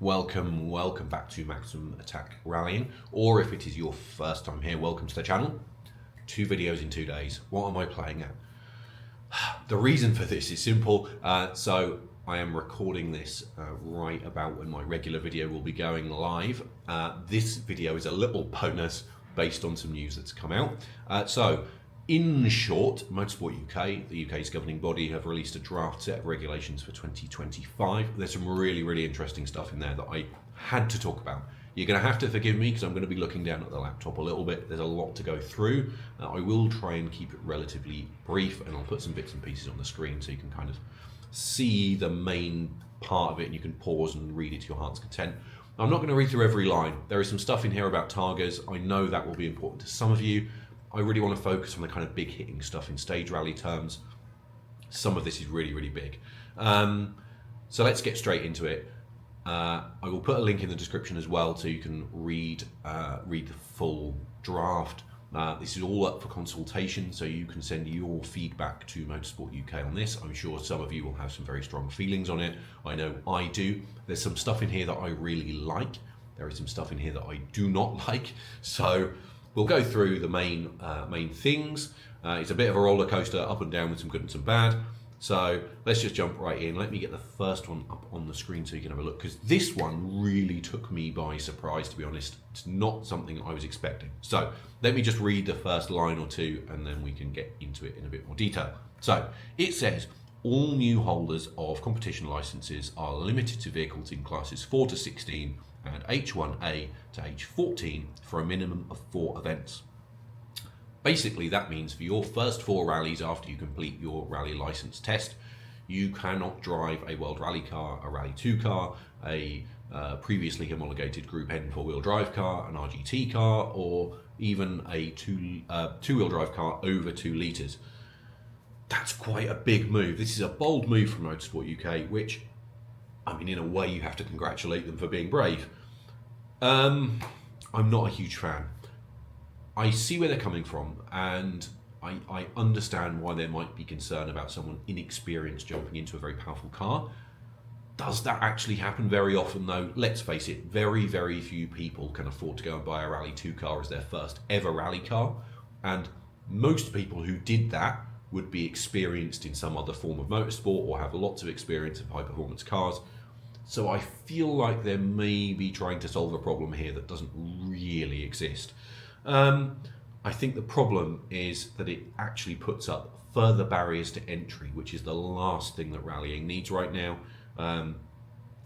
welcome back to Maximum Attack Rallying, or if it is your first time here, welcome to the channel. 2 videos in 2 days. What am I playing at? The reason for this is simple. So I am recording this right about when my regular video will be going live. This video is a little bonus based on some news that's come out. So in short, Motorsport UK, the UK's governing body, have released a draft set of regulations for 2025. There's some really interesting stuff in there that I had to talk about. You're going to have to forgive me because I'm going to be looking down at the laptop a little bit. There's a lot to go through. I will try and keep it relatively brief, and I'll put some bits and pieces on the screen so you can kind of see the main part of it and you can pause and read it to your heart's content. I'm not going to read through every line. There is some stuff in here about targas. I know that will be important to some of you. I really want to focus on the kind of big hitting stuff in stage rally terms. Some of this is really big. So let's get straight into it. I will put a link in the description as well so you can read the full draft. This is all up for consultation, so you can send your feedback to Motorsport UK on this. I'm sure some of you will have some very strong feelings on it. I know I do. There's some stuff in here that I really like. There is some stuff in here that I do not like. So we'll go through the main things. It's a bit of a roller coaster, up and down with some good and some bad. So let's just jump right in. Let me get the first one up on the screen so you can have a look, because this one really took me by surprise, to be honest. It's not something I was expecting. So let me just read the first line or two and then we can get into it in a bit more detail. So it says, all new holders of competition licenses are limited to vehicles in classes 4 to 16 and H1A to H14 for a minimum of 4 events. Basically, that means for your first 4 rallies after you complete your rally license test, you cannot drive a World Rally car, a Rally 2 car, a previously homologated Group N 4-wheel drive car, an RGT car, or even a two-wheel drive car over 2 litres. That's quite a big move. This is a bold move from Motorsport UK, which, I mean, in a way you have to congratulate them for being brave. I'm not a huge fan. I see where they're coming from, and I understand why there might be concern about someone inexperienced jumping into a very powerful car. Does that actually happen very often though? Let's face it, very few people can afford to go and buy a Rally 2 car as their first ever rally car, and most people who did that would be experienced in some other form of motorsport or have lots of experience of high performance cars. So I feel like they're maybe trying to solve a problem here that doesn't really exist. I think the problem is that it actually puts up further barriers to entry, which is the last thing that rallying needs right now.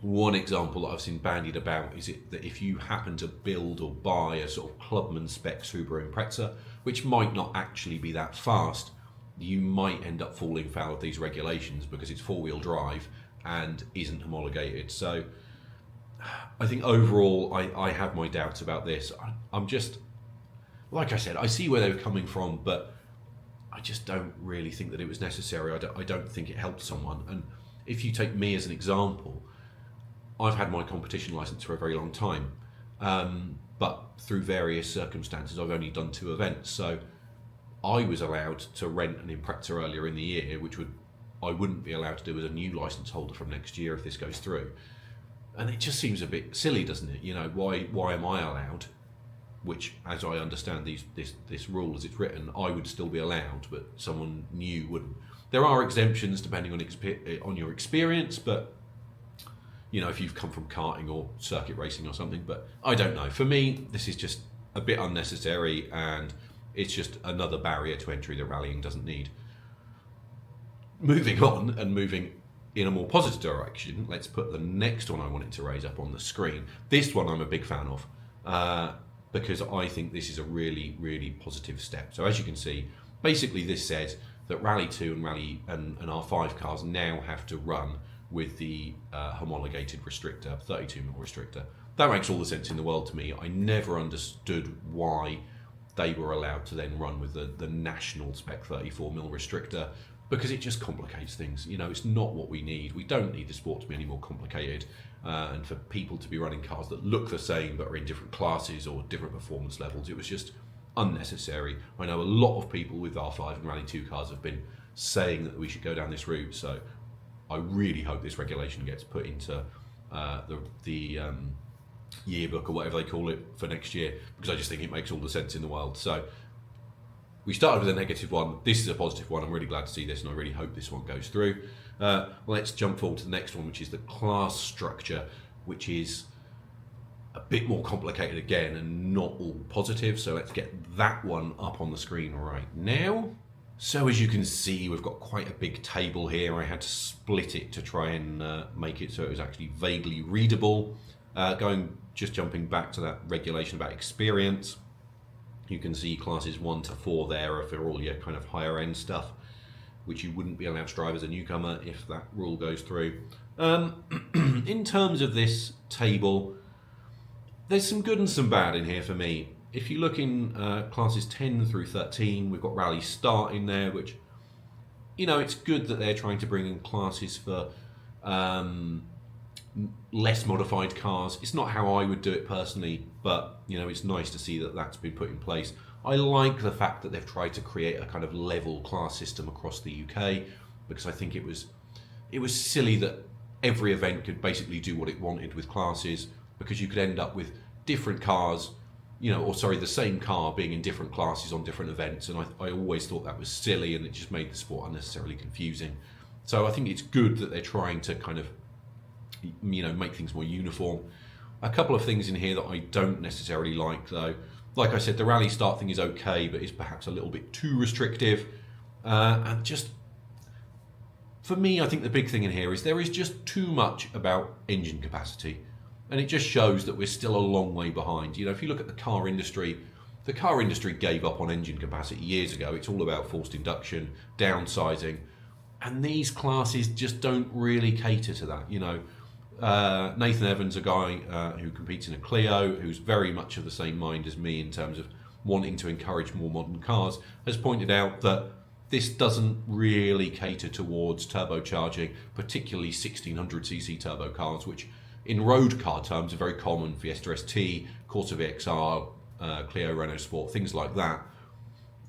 One example that I've seen bandied about is that if you happen to build or buy a sort of clubman spec Subaru Impreza, which might not actually be that fast, you might end up falling foul of these regulations because it's 4-wheel drive and isn't homologated. So I think overall I have my doubts about this. I'm just, like I said, I see where they're coming from, but I just don't really think that it was necessary. I don't think it helped someone. And if you take me as an example, I've had my competition license for a very long time, but through various circumstances I've only done 2 events. So I was allowed to rent an Impreza earlier in the year, which I wouldn't be allowed to do as a new license holder from next year if this goes through. And it just seems a bit silly, doesn't it? You know, why am I allowed? Which, as I understand this rule as it's written, I would still be allowed, but someone new wouldn't. There are exemptions depending on your experience, but you know, if you've come from karting or circuit racing or something. But I don't know. For me, this is just a bit unnecessary, and it's just another barrier to entry that rallying doesn't need. Moving on and moving in a more positive direction, let's put the next one I wanted to raise up on the screen. This one I'm a big fan of. Because I think this is a really positive step. So as you can see, basically this says that Rally 2 and Rally and R5 cars now have to run with the homologated restrictor, 32mm restrictor. That makes all the sense in the world to me. I never understood why they were allowed to then run with the national spec 34mm restrictor, because it just complicates things. You know, it's not what we need. We don't need the sport to be any more complicated. And for people to be running cars that look the same but are in different classes or different performance levels, it was just unnecessary. I know a lot of people with R5 and Rally 2 cars have been saying that we should go down this route, so I really hope this regulation gets put into the yearbook or whatever they call it for next year, because I just think it makes all the sense in the world. So we started with a negative one. This is a positive one. I'm really glad to see this, and I really hope this one goes through. Let's jump forward to the next one, which is the class structure, which is a bit more complicated again and not all positive. So let's get that one up on the screen right now. So as you can see, we've got quite a big table here. I had to split it to try and make it so it was actually vaguely readable. Jumping back to that regulation about experience, you can see classes 1 to 4 there are for all your kind of higher end stuff, which you wouldn't be allowed to drive as a newcomer if that rule goes through. In terms of this table, there's some good and some bad in here for me. If you look in classes 10 through 13, we've got Rally Start in there, which, you know, it's good that they're trying to bring in classes for less modified cars. It's not how I would do it personally, but, you know, it's nice to see that that's been put in place. I like the fact that they've tried to create a kind of level class system across the UK, because I think it was silly that every event could basically do what it wanted with classes, because you could end up with different cars, the same car being in different classes on different events, and I always thought that was silly, and it just made the sport unnecessarily confusing. So I think it's good that they're trying to kind of, make things more uniform. A couple of things in here that I don't necessarily like, though. Like I said, the Rally Start thing is okay, but it's perhaps a little bit too restrictive. And just, for me, I think the big thing in here is there is just too much about engine capacity. And it just shows that we're still a long way behind. If you look at the car industry gave up on engine capacity years ago. It's all about forced induction, downsizing. And these classes just don't really cater to that, Nathan Evans, a guy who competes in a Clio, who's very much of the same mind as me in terms of wanting to encourage more modern cars, has pointed out that this doesn't really cater towards turbocharging, particularly 1600cc turbo cars, which in road car terms are very common. Fiesta ST, Corsa VXR, Clio Renault Sport, things like that.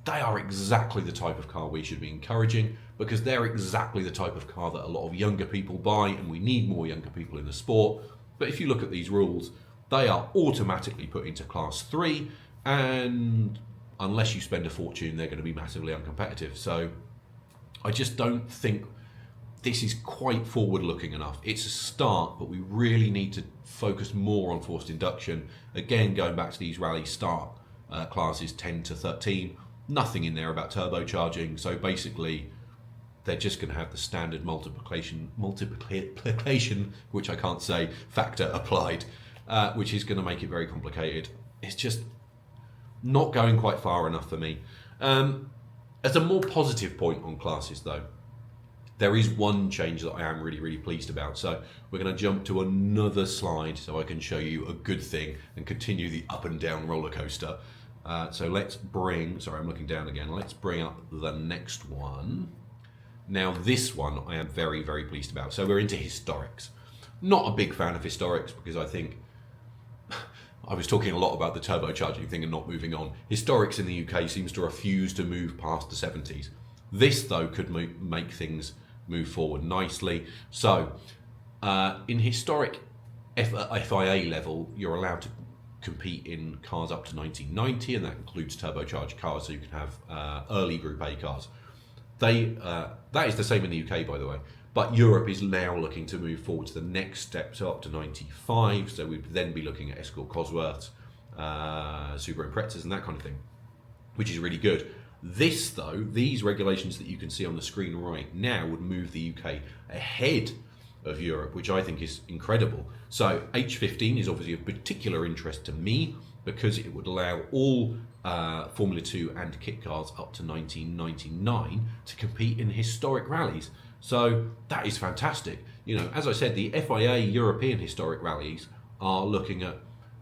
They are exactly the type of car we should be encouraging, because they're exactly the type of car that a lot of younger people buy, and we need more younger people in the sport. But if you look at these rules, they are automatically put into class 3, and unless you spend a fortune, they're going to be massively uncompetitive. So I just don't think this is quite forward-looking enough. It's a start, but we really need to focus more on forced induction. Again, going back to these Rally Start classes 10 to 13, nothing in there about turbocharging. So basically, they're just going to have the standard multiplication, which I can't say, factor applied, which is going to make it very complicated. It's just not going quite far enough for me. As a more positive point on classes, though, there is one change that I am really, really pleased about. So we're going to jump to another slide so I can show you a good thing and continue the up and down roller coaster. So let's bring, sorry, I'm looking down again. Let's bring up the next one. Now this one I am very, very pleased about. So we're into historics. Not a big fan of historics, because I think, I was talking a lot about the turbocharging thing and not moving on. Historics in the UK seems to refuse to move past the 70s. This, though, could make things move forward nicely. So in historic FIA level, you're allowed to compete in cars up to 1990, and that includes turbocharged cars, so you can have early Group A cars. That is the same in the UK, by the way, but Europe is now looking to move forward to the next step, so up to 95, so we'd then be looking at Escort Cosworths, Subaru Imprezas and that kind of thing, which is really good. This, though, these regulations that you can see on the screen right now would move the UK ahead of Europe, which I think is incredible. So H15 is obviously of particular interest to me, because it would allow all Formula 2 and kit cars up to 1999 to compete in historic rallies. So that is fantastic. As I said, the FIA European historic rallies are looking at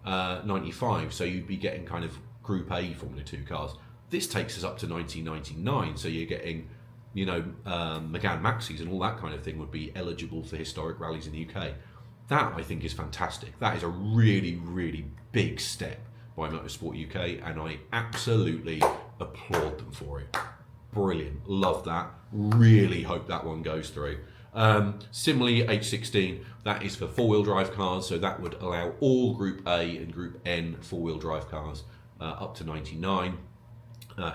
95, so you'd be getting kind of Group A Formula 2 cars. This takes us up to 1999, so you're getting, Megane Maxis and all that kind of thing would be eligible for historic rallies in the UK. That, I think, is fantastic. That is a really, really big step by Motorsport UK, and I absolutely applaud them for it. Brilliant. Love that. Really hope that one goes through. Similarly, H16, that is for four-wheel drive cars, so that would allow all Group A and Group N four-wheel drive cars up to 99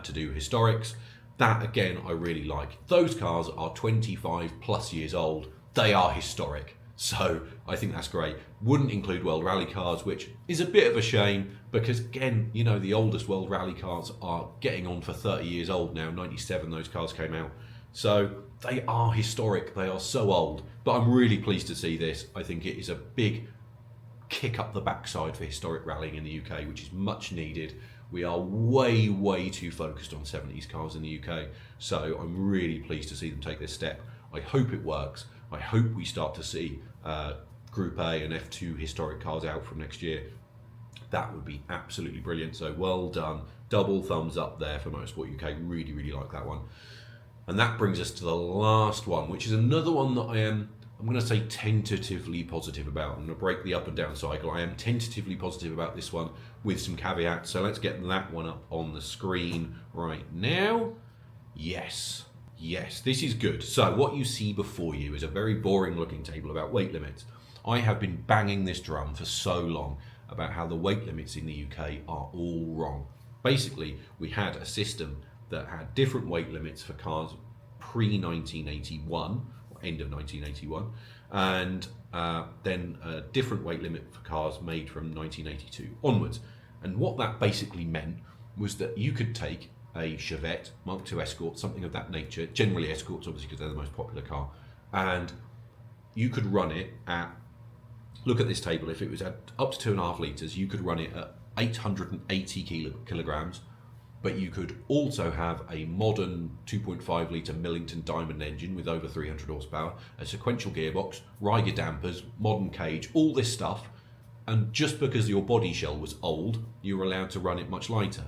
to do historics. That, again, I really like. Those cars are 25 plus years old. They are historic. So I think that's great. Wouldn't include World Rally cars, which is a bit of a shame because, again, you know, the oldest World Rally cars are getting on for 30 years old now. 97, those cars came out. So they are historic. They are so old. But I'm really pleased to see this. I think it is a big kick up the backside for historic rallying in the UK, which is much needed. We are way, way too focused on 70s cars in the UK. So I'm really pleased to see them take this step. I hope it works. I hope we start to see Group A and F2 historic cars out from next year. That would be absolutely brilliant. So well done. Double thumbs up there for Motorsport UK. Really, really like that one. And that brings us to the last one, which is another one that I'm going to say tentatively positive about. I'm going to break the up and down cycle. I am tentatively positive about this one with some caveats. So let's get that one up on the screen right now. Yes. Yes, this is good. So what you see before you is a very boring looking table about weight limits. I have been banging this drum for so long about how the weight limits in the UK are all wrong. Basically, we had a system that had different weight limits for cars pre-1981, or end of 1981, and then a different weight limit for cars made from 1982 onwards. And what that basically meant was that you could take a Chevette Mark II Escort, something of that nature, generally Escorts obviously because they're the most popular car, and you could run it at, look at this table, if it was at up to 2.5 litres, you could run it at 880 kilograms, but you could also have a modern 2.5 litre Millington Diamond engine with over 300 horsepower, a sequential gearbox, Reiger dampers, modern cage, all this stuff, and just because your body shell was old, you were allowed to run it much lighter.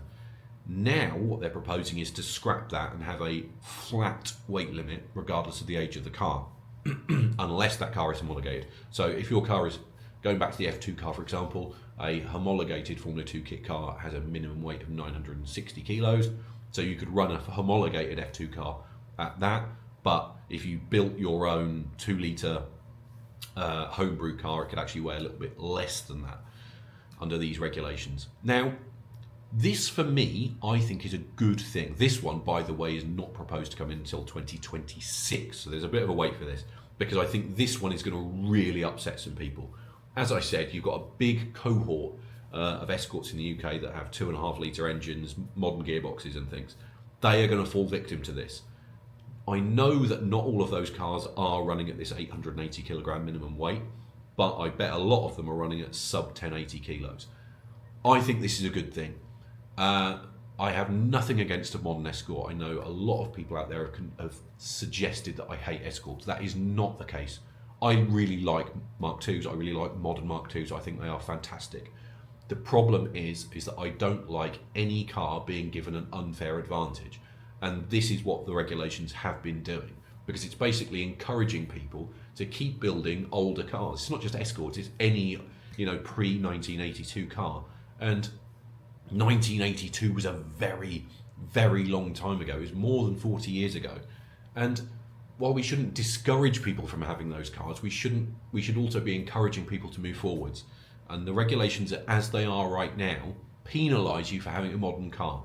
Now, what they're proposing is to scrap that and have a flat weight limit regardless of the age of the car, unless that car is homologated. So if your car is, going back to the F2 car for example, a homologated Formula 2 kit car has a minimum weight of 960 kilos, so you could run a homologated F2 car at that, but if you built your own 2 litre homebrew car, it could actually weigh a little bit less than that under these regulations. Now, this, for me, I think is a good thing. This one, by the way, is not proposed to come in until 2026, so there's a bit of a wait for this, because I think this one is going to really upset some people. As I said, you've got a big cohort of Escorts in the UK that have 2.5 litre engines, modern gearboxes and things. They are going to fall victim to this. I know that not all of those cars are running at this 880 kilogram minimum weight, but I bet a lot of them are running at sub 1080 kilos. I think this is a good thing. I have nothing against a modern Escort. I know a lot of people out there have suggested that I hate Escorts. That is not the case. I really like Mark IIs. I really like modern Mark IIs. I think they are fantastic. The problem is that I don't like any car being given an unfair advantage. And this is what the regulations have been doing, because it's basically encouraging people to keep building older cars. It's not just Escorts, it's any, pre-1982 car. And 1982 was a very, very long time ago. It was more than 40 years ago. And while we shouldn't discourage people from having those cars, we should also be encouraging people to move forwards. And the regulations, as they are right now, penalise you for having a modern car.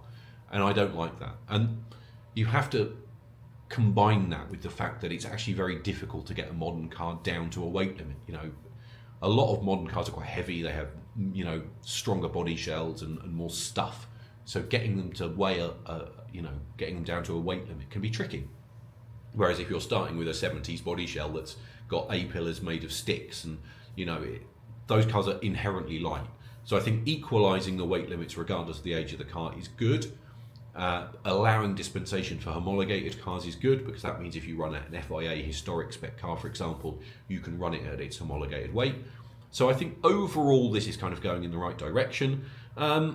And I don't like that. And you have to combine that with the fact that it's actually very difficult to get a modern car down to a weight limit. A lot of modern cars are quite heavy. They have, stronger body shells and more stuff. So getting them to weigh getting them down to a weight limit can be tricky. Whereas if you're starting with a 70s body shell that's got A-pillars made of sticks and, those cars are inherently light. So I think equalising the weight limits regardless of the age of the car is good. Allowing dispensation for homologated cars is good, because that means if you run an FIA historic spec car, for example, you can run it at its homologated weight. So I think overall this is kind of going in the right direction. I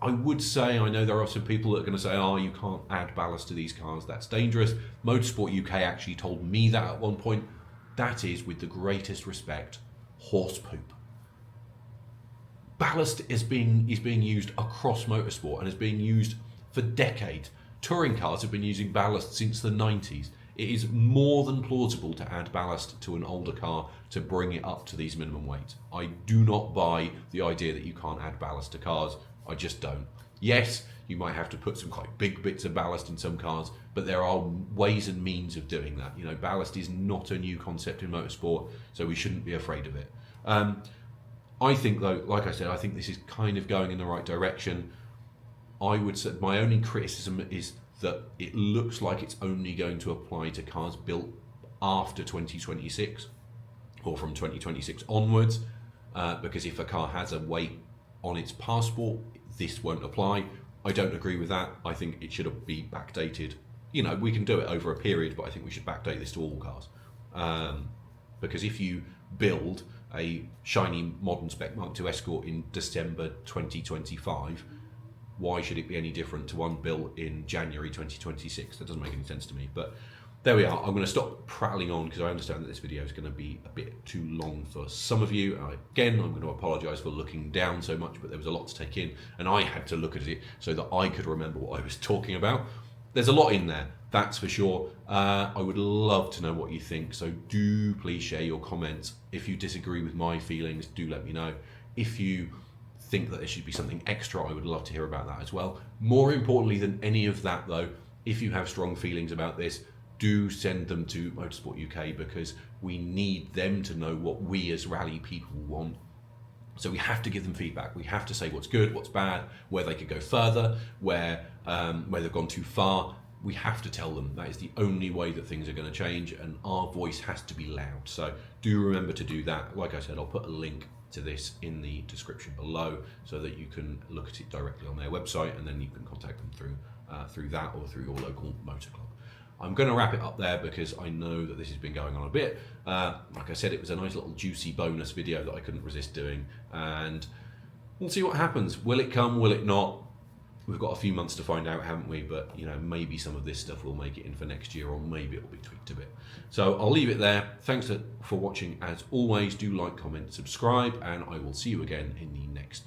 would say, I know there are some people that are going to say, you can't add ballast to these cars, that's dangerous. Motorsport UK actually told me that at one point. That is, with the greatest respect, horse poop. Ballast is being used across motorsport and is being used for decades. Touring cars have been using ballast since the 90s. It is more than plausible to add ballast to an older car to bring it up to these minimum weights. I do not buy the idea that you can't add ballast to cars. I just don't. Yes, you might have to put some quite big bits of ballast in some cars, but there are ways and means of doing that. You know, ballast is not a new concept in motorsport, so we shouldn't be afraid of it. I think, though, like I said, I think this is kind of going in the right direction. I would say my only criticism is that it looks like it's only going to apply to cars built after 2026 or from 2026 onwards, because if a car has a weight on its passport, this won't apply. I don't agree with that. I think it should be backdated. You know, we can do it over a period, but I think we should backdate this to all cars. Because if you build a shiny modern spec Mark II Escort in December 2025, why should it be any different to one built in January 2026? That doesn't make any sense to me. But there we are. I'm going to stop prattling on because I understand that this video is going to be a bit too long for some of you. Again, I'm going to apologise for looking down so much, but there was a lot to take in, and I had to look at it so that I could remember what I was talking about. There's a lot in there, that's for sure. I would love to know what you think, so do please share your comments. If you disagree with my feelings, do let me know. If you think that there should be something extra, I would love to hear about that as well. More importantly than any of that, though, if you have strong feelings about this, do send them to Motorsport UK, because we need them to know what we as rally people want. So we have to give them feedback. We have to say what's good, what's bad, where they could go further, where they've gone too far. We have to tell them. That is the only way that things are going to change, and our voice has to be loud. So do remember to do that. Like I said, I'll put a link to this in the description below so that you can look at it directly on their website, and then you can contact them through that or through your local motor club. I'm going to wrap it up there because I know that this has been going on a bit. Like I said, it was a nice little juicy bonus video that I couldn't resist doing, and we'll see what happens. Will it come? Will it not? We've got a few months to find out, haven't we? But, you know, maybe some of this stuff will make it in for next year, or maybe it'll be tweaked a bit. So I'll leave it there. Thanks for watching. As always, do like, comment, subscribe, and I will see you again in the next